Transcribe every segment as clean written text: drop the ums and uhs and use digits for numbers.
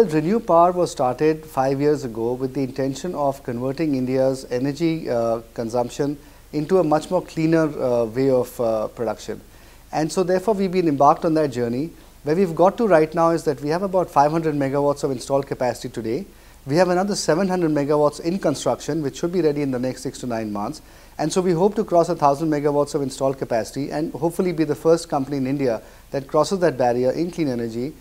Well, ReNew Power was started 5 years ago with the intention of converting India's energy consumption into a much more cleaner way of production. And so therefore we've been embarked on that journey. Where we've got to right now is that we have about 500 megawatts of installed capacity today. We have another 700 megawatts in construction, which should be ready in the next 6 to 9 months. And so we hope to cross 1,000 megawatts of installed capacity and hopefully be the first company in India that crosses that barrier in clean energy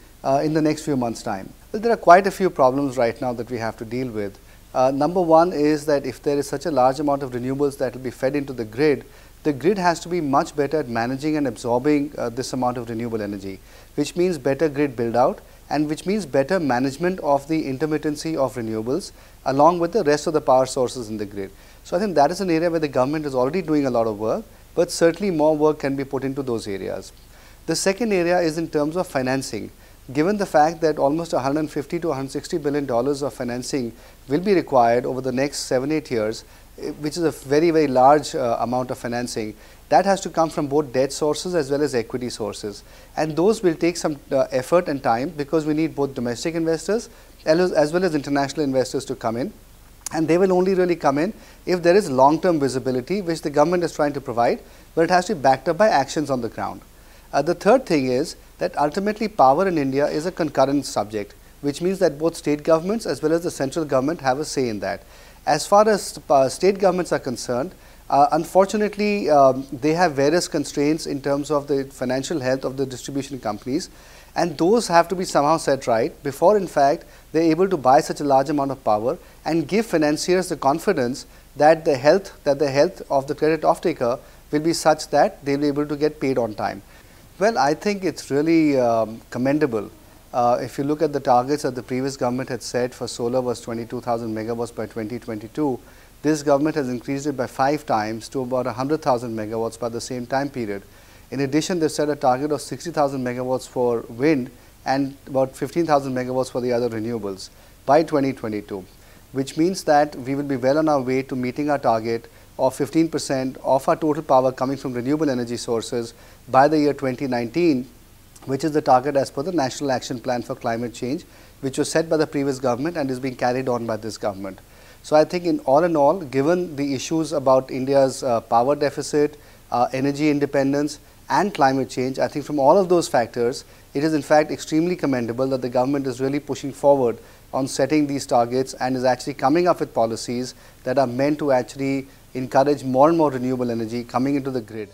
in the next few months' time. Well, there are quite a few problems right now that we have to deal with. Number one is that if there is such a large amount of renewables that will be fed into the grid has to be much better at managing and absorbing this amount of renewable energy, which means better grid build out and which means better management of the intermittency of renewables along with the rest of the power sources in the grid. So I think that is an area where the government is already doing a lot of work, but certainly more work can be put into those areas. The second area is in terms of financing. Given the fact that almost $150 to $160 billion of financing will be required over the next 7-8 years, which is a very, very large amount of financing, that has to come from both debt sources as well as equity sources. And those will take some effort and time because we need both domestic investors as well as international investors to come in. And they will only really come in if there is long-term visibility, which the government is trying to provide, but it has to be backed up by actions on the ground. The third thing is that ultimately power in India is a concurrent subject, which means that both state governments as well as the central government have a say in that. As far as state governments are concerned, unfortunately, they have various constraints in terms of the financial health of the distribution companies, and those have to be somehow set right before in fact they are able to buy such a large amount of power and give financiers the confidence that the health of the credit off-taker will be such that they will be able to get paid on time. Well, I think it's really commendable. If you look at the targets that the previous government had set for solar was 22,000 megawatts by 2022, this government has increased it by 5 times to about 100,000 megawatts by the same time period. In addition, they set a target of 60,000 megawatts for wind and about 15,000 megawatts for the other renewables by 2022, which means that we will be well on our way to meeting our target of 15% of our total power coming from renewable energy sources by the year 2019, which is the target as per the National Action Plan for Climate Change, which was set by the previous government and is being carried on by this government. So I think in all, given the issues about India's power deficit, energy independence and climate change, I think from all of those factors, it is in fact extremely commendable that the government is really pushing forward on setting these targets and is actually coming up with policies that are meant to actually encourage more and more renewable energy coming into the grid.